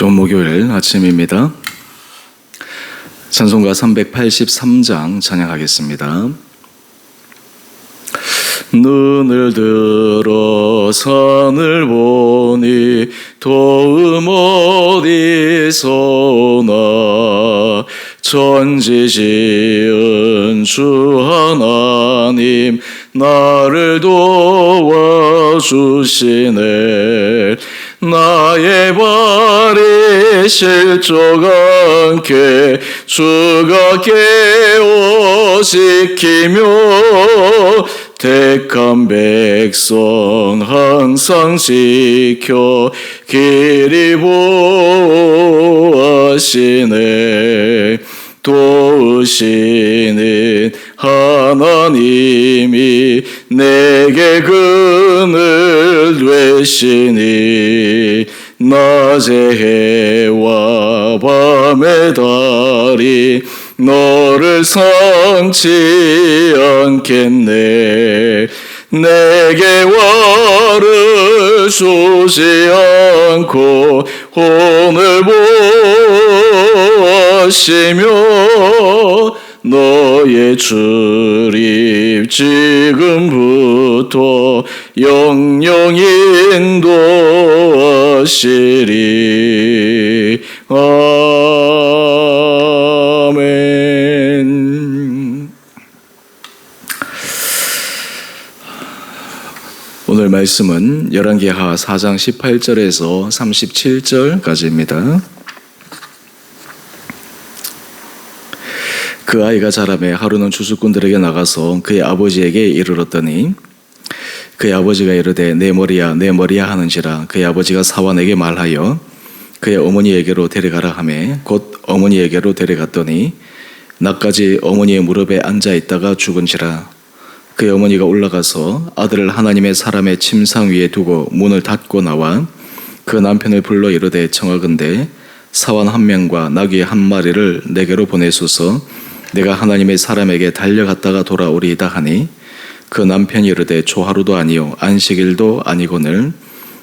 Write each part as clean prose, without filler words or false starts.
좋은 목요일 아침입니다. 찬송가 383장 찬양하겠습니다. 눈을 들어 산을 보니 도움 어디서나 천지 지은 주 하나님 나를 도와주시네. 나의 발이 실족 않게 주가 깨워지키며 택한 백성 항상 지켜 길이 보호하시네. 도우시는 하나님이 내게 그늘 되시니 낮의 해와 밤의 달이 너를 삼지 않겠네. 내게 와를 쏘지 않고 오늘 보시며 너의 출입 지금부터 영영 인도하시리. 아멘. 오늘 말씀은 열왕기하 4장 18절에서 37절까지입니다. 그 아이가 자라매 하루는 주수꾼들에게 나가서 그의 아버지에게 이르렀더니 그의 아버지가 이르되 내 머리야 내 머리야 하는지라. 그의 아버지가 사환에게 말하여 그의 어머니에게로 데려가라 하매 곧 어머니에게로 데려갔더니 낮까지 어머니의 무릎에 앉아 있다가 죽은지라. 그의 어머니가 올라가서 아들을 하나님의 사람의 침상 위에 두고 문을 닫고 나와 그 남편을 불러 이르되 청하건대 사환 한 명과 나귀 한 마리를 내게로 보내소서. 내가 하나님의 사람에게 달려갔다가 돌아오리이다 하니 그 남편이 이르되 초하루도 아니요 안식일도 아니거늘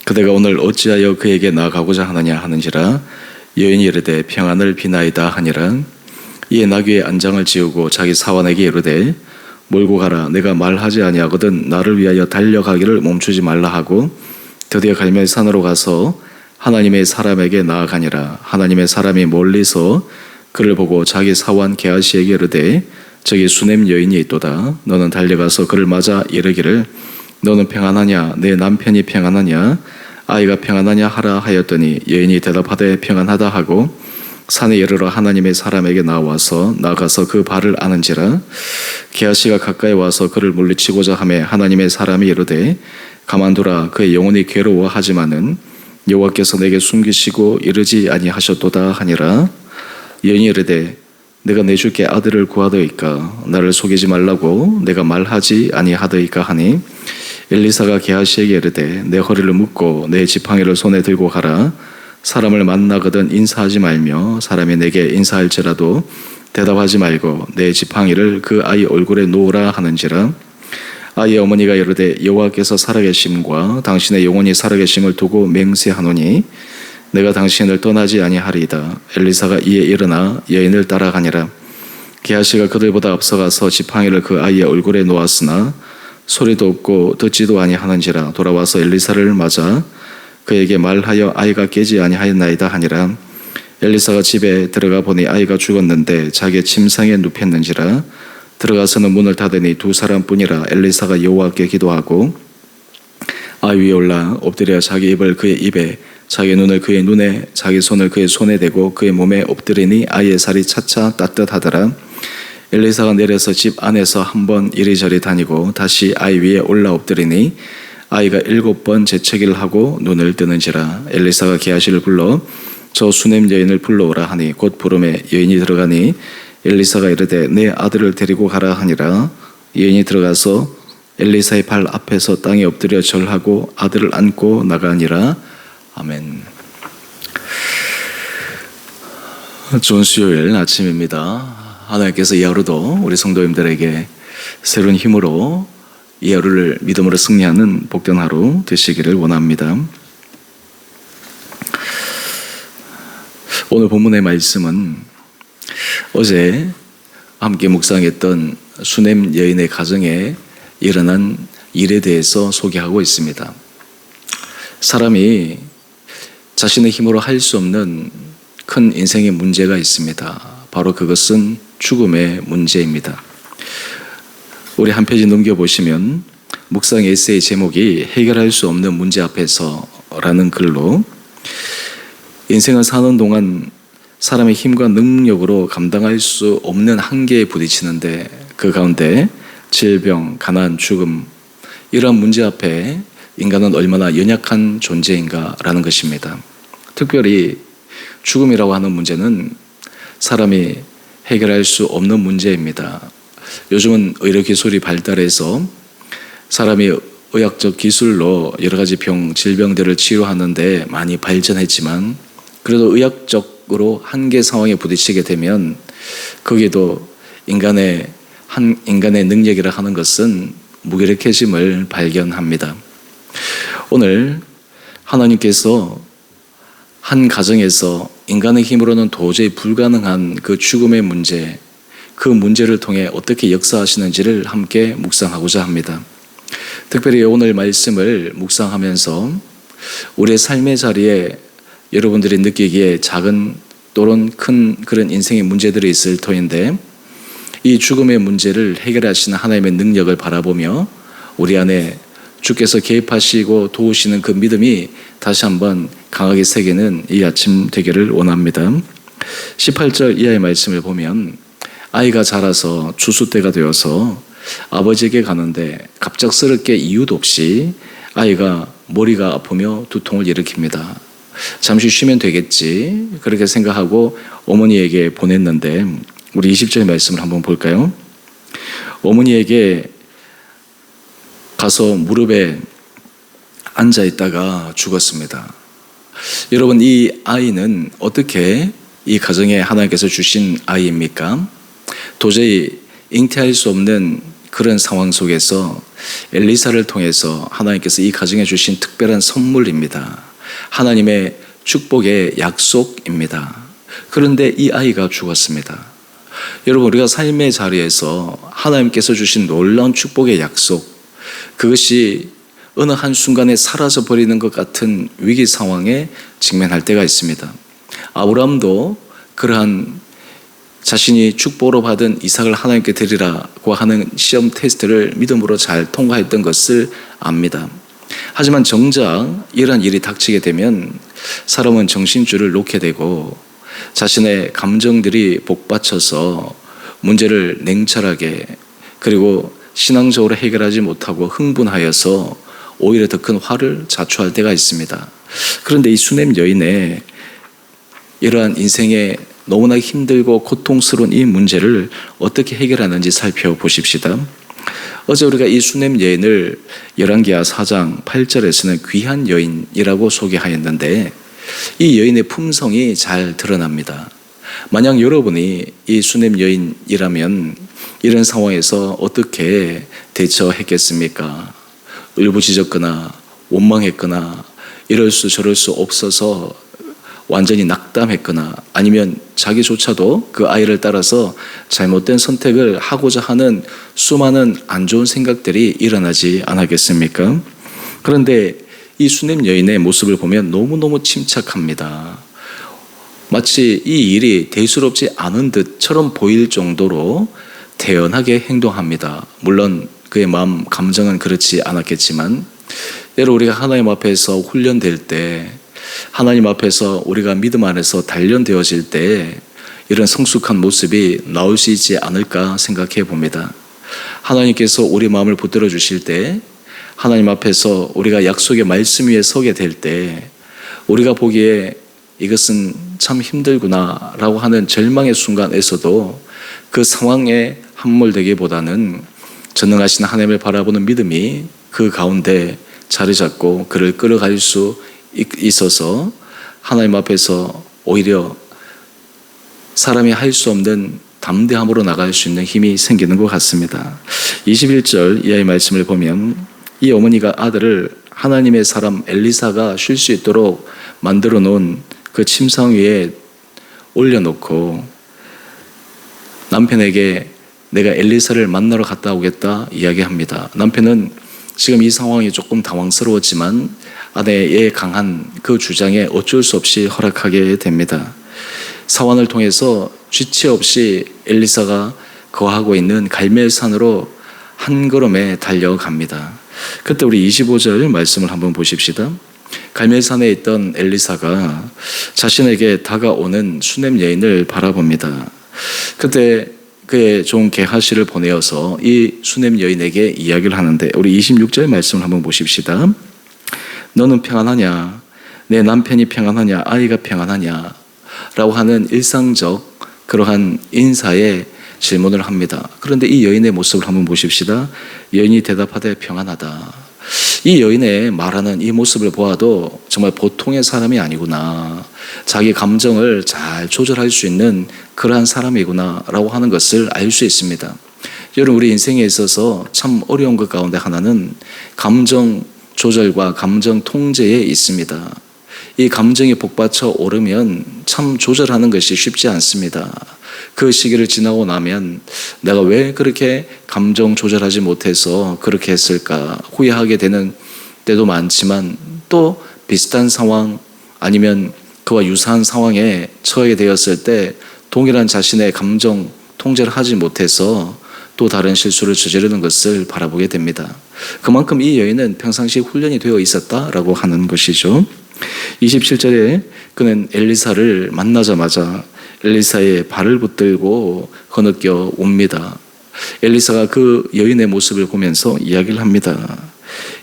그대가 오늘 어찌하여 그에게 나아가고자 하느냐 하는지라. 여인이 이르되 평안을 비나이다 하니라. 이에 나귀의 안장을 지우고 자기 사환에게 이르되 몰고 가라. 내가 말하지 아니하거든 나를 위하여 달려가기를 멈추지 말라 하고 드디어 갈멜산으로 가서 하나님의 사람에게 나아가니라. 하나님의 사람이 멀리서 그를 보고 자기 사환 게하시에게 이르되 저기 수넴 여인이 있도다. 너는 달려가서 그를 맞아 이르기를 너는 평안하냐 내 남편이 평안하냐 아이가 평안하냐 하라 하였더니 여인이 대답하되 평안하다 하고 산에 이르러 하나님의 사람에게 나가서 그 발을 아는지라. 게하시가 가까이 와서 그를 물리치고자 하매 하나님의 사람이 이르되 가만두라. 그의 영혼이 괴로워하지만은 여호와께서 내게 숨기시고 이르지 아니하셨도다 하니라. 여인이 이르되 내가 내줄게 아들을 구하더이까 나를 속이지 말라고 내가 말하지 아니하더이까 하니 엘리사가 게하시에게 이르되 내 허리를 묶고 내 지팡이를 손에 들고 가라. 사람을 만나거든 인사하지 말며 사람이 내게 인사할지라도 대답하지 말고 내 지팡이를 그 아이 얼굴에 놓으라 하는지라. 아이의 어머니가 이르되 여호와께서 살아계심과 당신의 영혼이 살아계심을 두고 맹세하노니 내가 당신을 떠나지 아니하리이다. 엘리사가 이에 일어나 여인을 따라가니라. 게하시가 그들보다 앞서가서 지팡이를 그 아이의 얼굴에 놓았으나 소리도 없고 듣지도 아니하는지라. 돌아와서 엘리사를 맞아 그에게 말하여 아이가 깨지 아니하였나이다 하니라. 엘리사가 집에 들어가 보니 아이가 죽었는데 자기의 침상에 눕혔는지라. 들어가서는 문을 닫으니 두 사람뿐이라. 엘리사가 여호와께 기도하고 아이 위에 올라 엎드려 자기 입을 그의 입에 자기 눈을 그의 눈에 자기 손을 그의 손에 대고 그의 몸에 엎드리니 아이의 살이 차차 따뜻하더라. 엘리사가 내려서 집 안에서 한번 이리저리 다니고 다시 아이 위에 올라 엎드리니 아이가 7번 재채기를 하고 눈을 뜨는지라. 엘리사가 게하시를 불러 저 수넴 여인을 불러오라 하니 곧 부름에 여인이 들어가니 엘리사가 이르되 내 아들을 데리고 가라 하니라. 여인이 들어가서 엘리사의 발 앞에서 땅에 엎드려 절하고 아들을 안고 나가니라. 아멘. 좋은 수요일 아침입니다. 하나님께서 이 하루도 우리 성도님들에게 새로운 힘으로 이 하루를 믿음으로 승리하는 복된 하루 되시기를 원합니다. 오늘 본문의 말씀은 어제 함께 묵상했던 수넴 여인의 가정에 일어난 일에 대해서 소개하고 있습니다. 사람이 자신의 힘으로 할 수 없는 큰 인생의 문제가 있습니다. 바로 그것은 죽음의 문제입니다. 우리 한 페이지 넘겨보시면 묵상 에세이 제목이 해결할 수 없는 문제 앞에서라는 글로, 인생을 사는 동안 사람의 힘과 능력으로 감당할 수 없는 한계에 부딪히는데, 그 가운데 질병, 가난, 죽음, 이러한 문제 앞에 인간은 얼마나 연약한 존재인가라는 것입니다. 특별히 죽음이라고 하는 문제는 사람이 해결할 수 없는 문제입니다. 요즘은 의료기술이 발달해서 사람이 의학적 기술로 여러 가지 질병들을 치료하는데 많이 발전했지만, 그래도 의학적으로 한계 상황에 부딪히게 되면 거기에도 인간의 능력이라 하는 것은 무기력해짐을 발견합니다. 오늘 하나님께서 한 가정에서 인간의 힘으로는 도저히 불가능한 그 죽음의 문제, 그 문제를 통해 어떻게 역사하시는지를 함께 묵상하고자 합니다. 특별히 오늘 말씀을 묵상하면서 우리의 삶의 자리에 여러분들이 느끼기에 작은 또는 큰 그런 인생의 문제들이 있을 터인데, 이 죽음의 문제를 해결하시는 하나님의 능력을 바라보며 우리 안에 주께서 개입하시고 도우시는 그 믿음이 다시 한번 강하게 새기는 이 아침 되기를 원합니다. 18절 이하의 말씀을 보면, 아이가 자라서 추수 때가 되어서 아버지에게 가는데 갑작스럽게 이유도 없이 아이가 머리가 아프며 두통을 일으킵니다. 잠시 쉬면 되겠지, 그렇게 생각하고 어머니에게 보냈는데, 우리 20절의 말씀을 한번 볼까요? 어머니에게 가서 무릎에 앉아 있다가 죽었습니다. 여러분, 이 아이는 어떻게 이 가정에 하나님께서 주신 아이입니까? 도저히 잉태할 수 없는 그런 상황 속에서 엘리사를 통해서 하나님께서 이 가정에 주신 특별한 선물입니다. 하나님의 축복의 약속입니다. 그런데 이 아이가 죽었습니다. 여러분, 우리가 삶의 자리에서 하나님께서 주신 놀라운 축복의 약속, 그것이 어느 한순간에 사라져 버리는 것 같은 위기 상황에 직면할 때가 있습니다. 아브라함도 그러한 자신이 축복으로 받은 이삭을 하나님께 드리라고 하는 시험 테스트를 믿음으로 잘 통과했던 것을 압니다. 하지만 정작 이러한 일이 닥치게 되면 사람은 정신줄을 놓게 되고 자신의 감정들이 복받쳐서 문제를 냉철하게, 그리고 신앙적으로 해결하지 못하고 흥분하여서 오히려 더 큰 화를 자초할 때가 있습니다. 그런데 이 수넴 여인의 이러한 인생의 너무나 힘들고 고통스러운 이 문제를 어떻게 해결하는지 살펴보십시다. 어제 우리가 이 수넴 여인을 열왕기하 4장 8절에서는 귀한 여인이라고 소개하였는데, 이 여인의 품성이 잘 드러납니다. 만약 여러분이 이 수넴 여인이라면 이런 상황에서 어떻게 대처했겠습니까? 울부짖었거나 원망했거나 이럴 수 저럴 수 없어서 완전히 낙담했거나, 아니면 자기조차도 그 아이를 따라서 잘못된 선택을 하고자 하는 수많은 안 좋은 생각들이 일어나지 않았겠습니까? 그런데 이 수넴 여인의 모습을 보면 너무너무 침착합니다. 마치 이 일이 대수롭지 않은 듯처럼 보일 정도로 태연하게 행동합니다. 물론 그의 마음, 감정은 그렇지 않았겠지만, 때로 우리가 하나님 앞에서 훈련될 때, 하나님 앞에서 우리가 믿음 안에서 단련되어질 때 이런 성숙한 모습이 나올 수 있지 않을까 생각해 봅니다. 하나님께서 우리 마음을 붙들어 주실 때, 하나님 앞에서 우리가 약속의 말씀 위에 서게 될 때, 우리가 보기에 이것은 참 힘들구나 라고 하는 절망의 순간에서도 그 상황에 함몰되기보다는 전능하신 하나님을 바라보는 믿음이 그 가운데 자리 잡고 그를 끌어갈 수 있어서 하나님 앞에서 오히려 사람이 할 수 없는 담대함으로 나갈 수 있는 힘이 생기는 것 같습니다. 21절 이하의 말씀을 보면, 이 어머니가 아들을 하나님의 사람 엘리사가 쉴 수 있도록 만들어 놓은 그 침상 위에 올려놓고 남편에게 내가 엘리사를 만나러 갔다 오겠다 이야기합니다. 남편은 지금 이 상황이 조금 당황스러웠지만 아내의 강한 그 주장에 어쩔 수 없이 허락하게 됩니다. 사환을 통해서 지체 없이 엘리사가 거하고 있는 갈멜산으로 한 걸음에 달려갑니다. 그때 우리 25절 말씀을 한번 보십시다. 갈멜산에 있던 엘리사가 자신에게 다가오는 수넴 여인을 바라봅니다. 그때 그의 종 게하시를 보내어서 이 수넴 여인에게 이야기를 하는데 우리 26절 말씀을 한번 보십시다. 너는 평안하냐? 내 남편이 평안하냐? 아이가 평안하냐? 라고 하는 일상적 그러한 인사의 질문을 합니다. 그런데 이 여인의 모습을 한번 보십시다. 여인이 대답하되 평안하다. 이 여인의 말하는 이 모습을 보아도 정말 보통의 사람이 아니구나. 자기 감정을 잘 조절할 수 있는 그러한 사람이구나 라고 하는 것을 알 수 있습니다. 여러분, 우리 인생에 있어서 참 어려운 것 가운데 하나는 감정 조절과 감정 통제에 있습니다. 이 감정이 복받쳐 오르면 참 조절하는 것이 쉽지 않습니다. 그 시기를 지나고 나면 내가 왜 그렇게 감정 조절하지 못해서 그렇게 했을까 후회하게 되는 때도 많지만 또 비슷한 상황 아니면 그와 유사한 상황에 처하게 되었을 때 동일한 자신의 감정 통제를 하지 못해서 또 다른 실수를 저지르는 것을 바라보게 됩니다. 그만큼 이 여인은 평상시 훈련이 되어 있었다라고 하는 것이죠. 27절에 그는 엘리사를 만나자마자 엘리사의 발을 붙들고 거느껴 옵니다. 엘리사가 그 여인의 모습을 보면서 이야기를 합니다.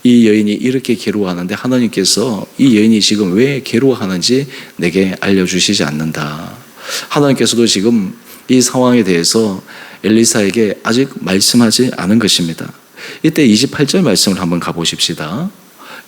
이 여인이 이렇게 괴로워하는데 하나님께서 이 여인이 지금 왜 괴로워하는지 내게 알려주시지 않는다. 하나님께서도 지금 이 상황에 대해서 엘리사에게 아직 말씀하지 않은 것입니다. 이때 28절 말씀을 한번 가보십시다.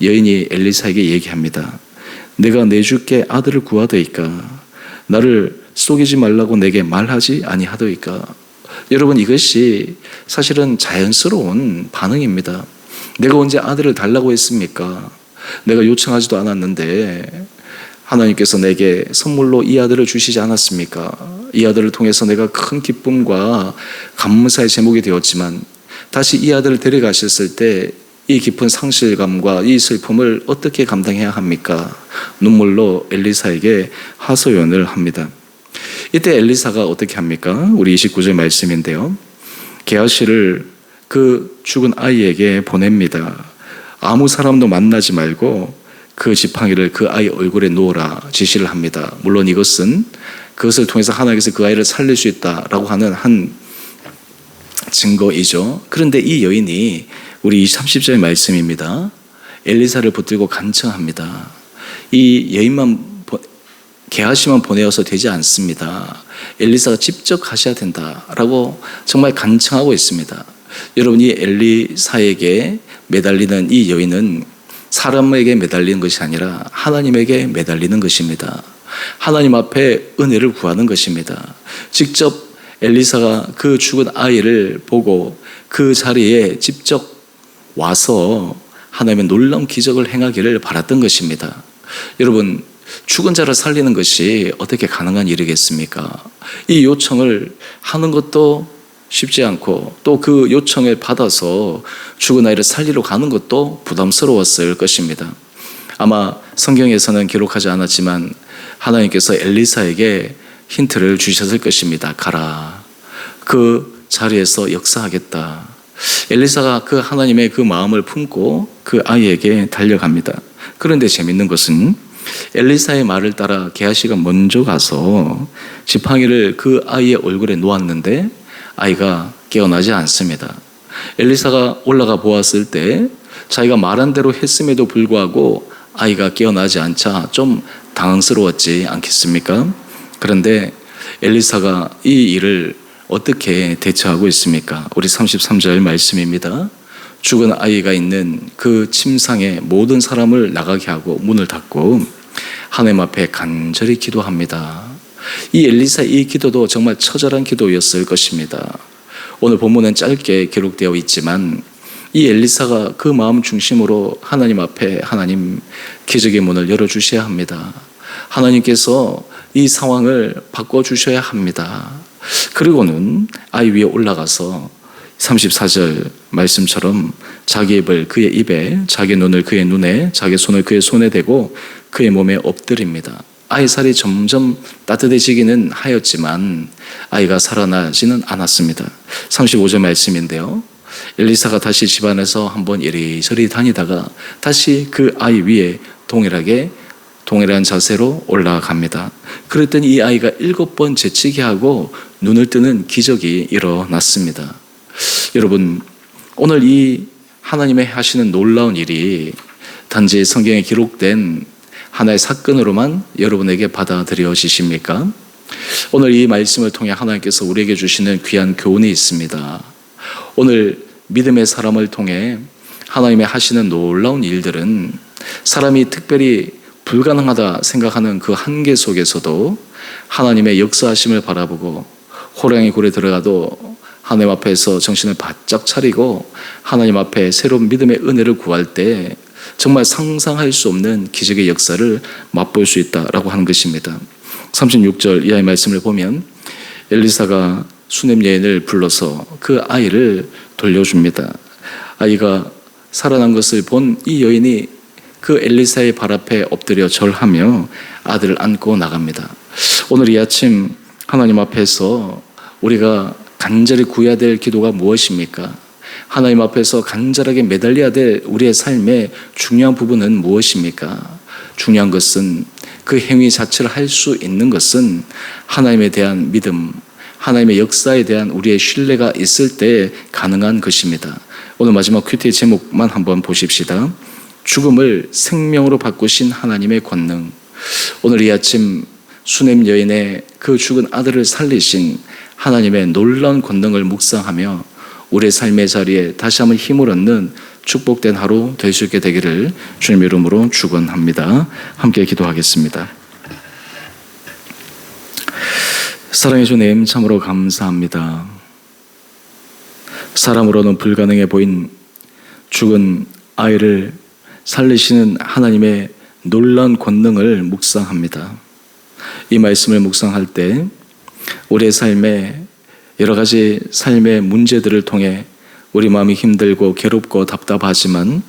여인이 엘리사에게 얘기합니다. 내가 내 주께 아들을 구하더이까? 나를 속이지 말라고 내게 말하지 아니하더이까? 여러분, 이것이 사실은 자연스러운 반응입니다. 내가 언제 아들을 달라고 했습니까? 내가 요청하지도 않았는데 하나님께서 내게 선물로 이 아들을 주시지 않았습니까? 이 아들을 통해서 내가 큰 기쁨과 감사의 제목이 되었지만 다시 이 아들을 데려가셨을 때 이 깊은 상실감과 이 슬픔을 어떻게 감당해야 합니까? 눈물로 엘리사에게 하소연을 합니다. 이때 엘리사가 어떻게 합니까? 우리 29절 말씀인데요. 게하시를 그 죽은 아이에게 보냅니다. 아무 사람도 만나지 말고 그 지팡이를 그 아이 얼굴에 놓으라 지시를 합니다. 물론 이것은 그것을 통해서 하나님께서 그 아이를 살릴 수 있다라고 하는 한 증거이죠. 그런데 이 여인이 우리 30절 말씀입니다. 엘리사를 붙들고 간청합니다. 이 여인만 게하시만 보내어서 되지 않습니다. 엘리사가 직접 가셔야 된다라고 정말 간청하고 있습니다. 여러분, 이 엘리사에게 매달리는 이 여인은 사람에게 매달리는 것이 아니라 하나님에게 매달리는 것입니다. 하나님 앞에 은혜를 구하는 것입니다. 직접 엘리사가 그 죽은 아이를 보고 그 자리에 직접 와서 하나님의 놀라운 기적을 행하기를 바랐던 것입니다. 여러분, 죽은 자를 살리는 것이 어떻게 가능한 일이겠습니까? 이 요청을 하는 것도 쉽지 않고 또 그 요청을 받아서 죽은 아이를 살리러 가는 것도 부담스러웠을 것입니다. 아마 성경에서는 기록하지 않았지만 하나님께서 엘리사에게 힌트를 주셨을 것입니다. 가라. 그 자리에서 역사하겠다. 엘리사가 그 하나님의 그 마음을 품고 그 아이에게 달려갑니다. 그런데 재밌는 것은 엘리사의 말을 따라 게하시가 먼저 가서 지팡이를 그 아이의 얼굴에 놓았는데 아이가 깨어나지 않습니다. 엘리사가 올라가 보았을 때 자기가 말한 대로 했음에도 불구하고 아이가 깨어나지 않자 좀 당황스러웠지 않겠습니까? 그런데 엘리사가 이 일을 어떻게 대처하고 있습니까? 우리 33절 말씀입니다. 죽은 아이가 있는 그 침상에 모든 사람을 나가게 하고 문을 닫고 하나님 앞에 간절히 기도합니다. 이 엘리사의 이 기도도 정말 처절한 기도였을 것입니다. 오늘 본문은 짧게 기록되어 있지만 이 엘리사가 그 마음 중심으로 하나님 앞에 하나님 기적의 문을 열어주셔야 합니다. 하나님께서 이 상황을 바꿔주셔야 합니다. 그리고는 아이 위에 올라가서 34절 말씀처럼 자기 입을 그의 입에, 자기 눈을 그의 눈에, 자기 손을 그의 손에 대고 그의 몸에 엎드립니다. 아이 살이 점점 따뜻해지기는 하였지만 아이가 살아나지는 않았습니다. 35절 말씀인데요. 엘리사가 다시 집안에서 한번 이리저리 다니다가 다시 그 아이 위에 동일한 자세로 올라갑니다. 그랬더니 이 아이가 7번 재치기 하고 눈을 뜨는 기적이 일어났습니다. 여러분, 오늘 이 하나님의 하시는 놀라운 일이 단지 성경에 기록된 하나의 사건으로만 여러분에게 받아들여지십니까? 오늘 이 말씀을 통해 하나님께서 우리에게 주시는 귀한 교훈이 있습니다. 오늘 믿음의 사람을 통해 하나님의 하시는 놀라운 일들은 사람이 특별히 불가능하다 생각하는 그 한계 속에서도 하나님의 역사하심을 바라보고 호랑이 굴에 들어가도 하나님 앞에서 정신을 바짝 차리고 하나님 앞에 새로운 믿음의 은혜를 구할 때 정말 상상할 수 없는 기적의 역사를 맛볼 수 있다라고 하는 것입니다. 36절 이하의 말씀을 보면 엘리사가 수넴 여인을 불러서 그 아이를 돌려줍니다. 아이가 살아난 것을 본 이 여인이 그 엘리사의 발 앞에 엎드려 절하며 아들을 안고 나갑니다. 오늘 이 아침 하나님 앞에서 우리가 간절히 구해야 될 기도가 무엇입니까? 하나님 앞에서 간절하게 매달려야 될 우리의 삶의 중요한 부분은 무엇입니까? 중요한 것은 그 행위 자체를 할 수 있는 것은 하나님에 대한 믿음, 하나님의 역사에 대한 우리의 신뢰가 있을 때 가능한 것입니다. 오늘 마지막 큐티의 제목만 한번 보십시다. 죽음을 생명으로 바꾸신 하나님의 권능. 오늘 이 아침 수넴 여인의 그 죽은 아들을 살리신 하나님의 놀라운 권능을 묵상하며 우리의 삶의 자리에 다시 한번 힘을 얻는 축복된 하루 될 수 있게 되기를 주님의 이름으로 축원합니다. 함께 기도하겠습니다. 사랑해 주님, 참으로 감사합니다. 사람으로는 불가능해 보인 죽은 아이를 살리시는 하나님의 놀라운 권능을 묵상합니다. 이 말씀을 묵상할 때 우리의 삶에 여러 가지 삶의 문제들을 통해 우리 마음이 힘들고 괴롭고 답답하지만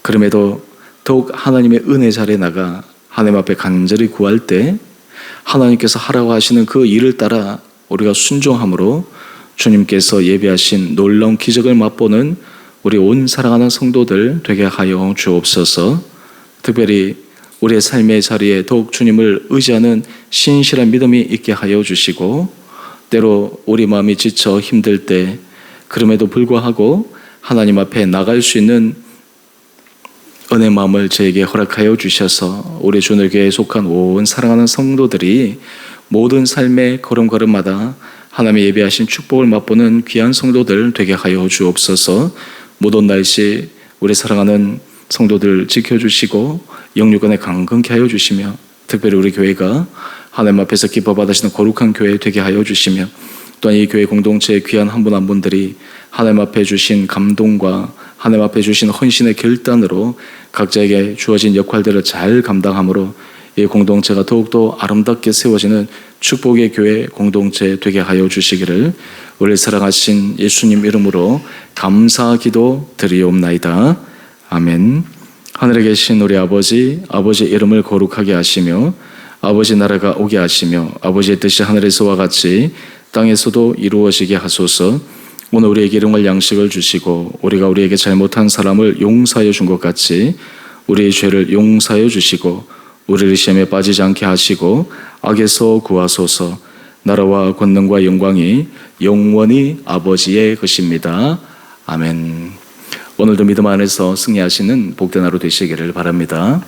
그럼에도 더욱 하나님의 은혜 자리에 나가 하나님 앞에 간절히 구할 때 하나님께서 하라고 하시는 그 일을 따라 우리가 순종함으로 주님께서 예비하신 놀라운 기적을 맛보는 우리 온 사랑하는 성도들 되게 하여 주옵소서. 특별히 우리의 삶의 자리에 더욱 주님을 의지하는 신실한 믿음이 있게 하여 주시고 때로 우리 마음이 지쳐 힘들 때 그럼에도 불구하고 하나님 앞에 나갈 수 있는 은혜 마음을 저에게 허락하여 주셔서 우리 주님께 속한 온 사랑하는 성도들이 모든 삶의 걸음걸음마다 하나님의 예비하신 축복을 맛보는 귀한 성도들 되게 하여 주옵소서. 모든 날씨 우리 사랑하는 성도들 지켜주시고 영육간에 강건케 하여 주시며 특별히 우리 교회가 하나님 앞에서 기뻐 받으시는 거룩한 교회 되게 하여 주시며 또한 이 교회 공동체의 귀한 한 분 한 분들이 하나님 앞에 주신 감동과 하나님 앞에 주신 헌신의 결단으로 각자에게 주어진 역할들을 잘 감당함으로 이 공동체가 더욱더 아름답게 세워지는 축복의 교회 공동체 되게 하여 주시기를 우리 사랑하신 예수님 이름으로 감사 기도 드리옵나이다. 아멘. 하늘에 계신 우리 아버지, 아버지의 이름을 거룩하게 하시며 아버지 나라가 오게 하시며 아버지의 뜻이 하늘에서와 같이 땅에서도 이루어지게 하소서. 오늘 우리에게 일용할 양식을 주시고 우리가 우리에게 잘못한 사람을 용서하여 준 것 같이 우리의 죄를 용서하여 주시고 우리를 시험에 빠지지 않게 하시고 악에서 구하소서. 나라와 권능과 영광이 영원히 아버지의 것입니다. 아멘. 오늘도 믿음 안에서 승리하시는 복된 하루 되시기를 바랍니다.